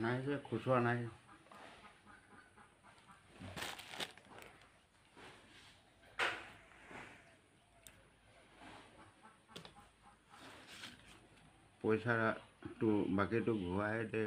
নাই যে খুচুৰা নাই পইচাটো বাকীটো ঘূৰাই দে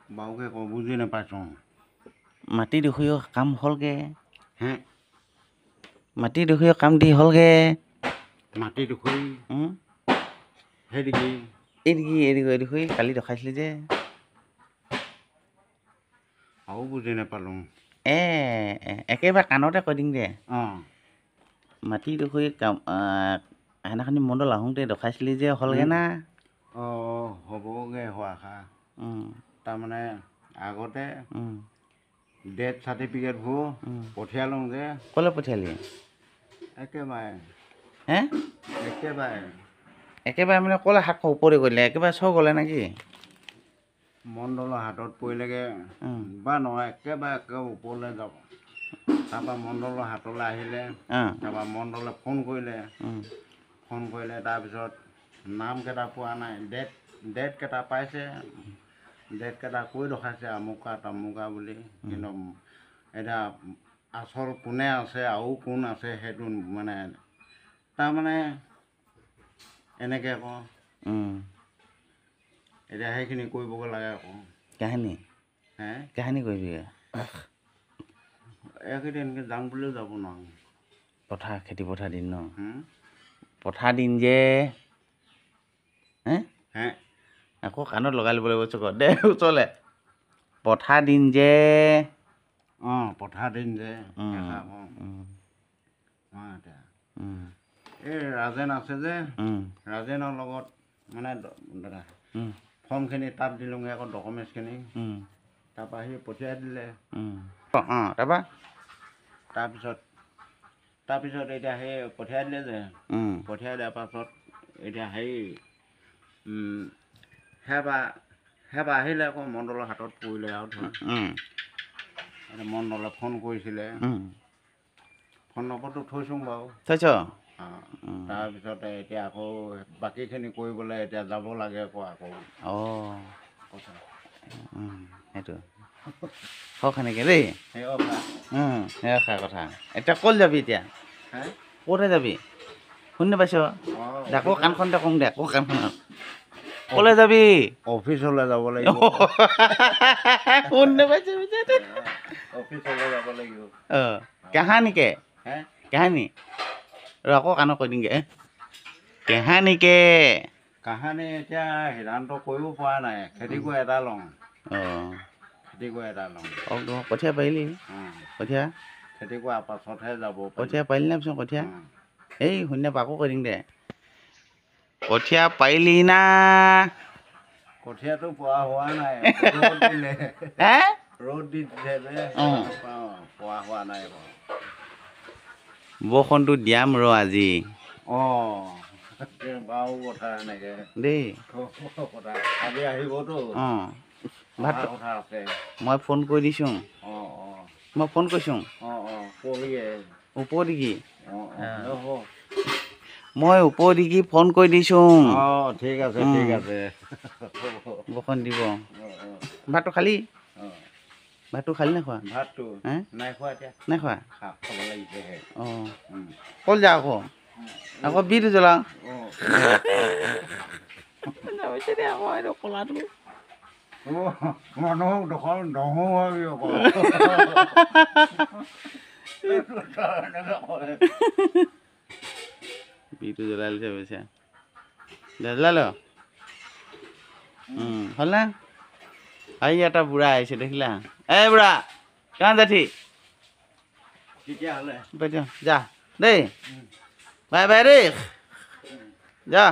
বাউকে ক বুজি নাপাইছোঁ মাটি দুখীয়া কাম হ'লগে হে মাটি দুখীয়া কাম দি হ'লগে মাটি দুখৰি সেইদিকে এদিকে কালি দেখাইছিলি যে আৰু বুজি নাপালোঁ একেবাৰে কাণতে কৈ দিম দে অঁ মাটি দুখীয়া কাম সেইদিনাখনি মণ্ডল আহোঁতে দেখাইছিলি যে হ'লগে না অঁ হ'বগৈ হোৱা খা তাৰমানে আগতে ডেথ চাৰ্টিফিকেটবোৰ পঠিয়ালোঁ যে ক'লৈ পঠিয়ালি একেবাৰে হে একেবাৰে মানে ক'লৈ হাত ওপৰি কৰিলে একেবাৰে চব গ'লে নেকি মণ্ডলৰ হাতত পৰিলেগৈ বা নহয় একেবাৰে ওপৰলৈ যাব তাৰপৰা মণ্ডলৰ হাতলৈ আহিলে তাৰপৰা মণ্ডলে ফোন কৰিলে তাৰপিছত নামকেইটা পোৱা নাই ডেটকেইটা পাইছে ডেটকেইটা কৈ দেখাইছে আমুকা তামুকা বুলি কিন্তু এতিয়া আচল কোনে আছে আৰু কোন আছে সেইটো মানে তাৰমানে এনেকৈ আকৌ এতিয়া সেইখিনি কৰিবগৈ লাগে আকৌ কাহিনী কৰিবি এইকেইদিন যাম বুলিও যাব নোৱাৰোঁ খেতি পথাৰ দিন ন পথাৰ দিন যে হে আকৌ কাণত লগাই ল'ব লাগিব চকত দে ওচৰলৈ পথাৰ দিন যে পথাৰ দিন যে এই ৰাজেন আছে যে ৰাজেনৰ লগত মানে দাদা ফৰ্মখিনি তাত দিলোঁগৈ আকৌ ডকুমেণ্টছখিনি তাৰপৰা সি পঠিয়াই দিলে তাৰপিছত এতিয়া সেই পঠিয়াই দিলে যে পঠিয়াই দিয়াৰ পাছত এতিয়া হেৰি সেবা আহিলে আকৌ মণ্ডলৰ হাতত পৰিলে আৰু ধৰা এতিয়া মণ্ডলে ফোন কৰিছিলে ফোন নম্বৰটো থৈছোঁ বাৰু তাৰপিছতে এতিয়া আকৌ বাকীখিনি কৰিবলৈ এতিয়া যাব লাগে আকৌ সেইটো হওক সেনেকৈ দেই সেয়া কথা এতিয়া ক'ত যাবি এতিয়া ক'তহে যাবি শুনি নাপাইছ আকৌ কাণখনতে কওঁ দে আকৌ কাণখনত ক'লৈ যাবি অফিচলৈ যাব লাগিব শুনি নাপাইছ অফিচলৈ যাব লাগিব কাহানিকে কাহানি আকৌ কাণত কৈ দিমগৈ কাহানিকে কাহানি এতিয়া সিদ্ধান্ত কৰিব পৰা নাই খেতি কৰি এটা লওঁ কঠীয়া পাৰিলি কঠীয়া খেতি কৰাৰ পাছতহে যাব কঠীয়া পাৰিলি নে পিছত কঠীয়া এই শূন্য আকৌ কৈ দিম দে কঠীয়া পাৰিলি না কঠীয়াটো পোৱা হোৱা নাই ৰ'দ দিছে যে পোৱা হোৱা নাই বৰষুণটো দিয়াম আজি বাৰু কথা এনেকৈ দেই কথা আজি আহিবতো ভাত কথা আছে মই ফোন কৰি দিছোঁ মই ফোন কৰিছোঁ ওপৰদিগি মই ওপৰদিগি ফোন কৰি দিছোঁ ঠিক আছে বৰষুণ দিব ভাতটো খালি ভাতটো খালি নে খোৱা ভাতটো হে নাই খোৱা এতিয়া নাই খোৱা খাব লাগিছেহে অঁ ক'ল যা আকৌ বিটো জ্বলাওঁ আকৌ এইটো ক'লাটো মানুহক দখল নহওঁ বিটো জ্বলাই লৈছে পইচা জ্বলাই ল হ'ল না আহি এটা বুঢ়া আহিছে দেখিলা এই বুঢ়া কাঁ যাঠি তেতিয়াহ'লে যা দেই বাই বাই দেই যা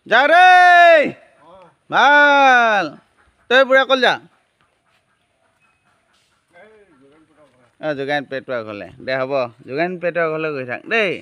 যা দেই ভাল তই বুঢ়া ক'ল যা যোগান পেটুৱা ঘৰলে দে হ'ব যোগান পেটুৱা ঘৰলৈ গৈ থাক দেই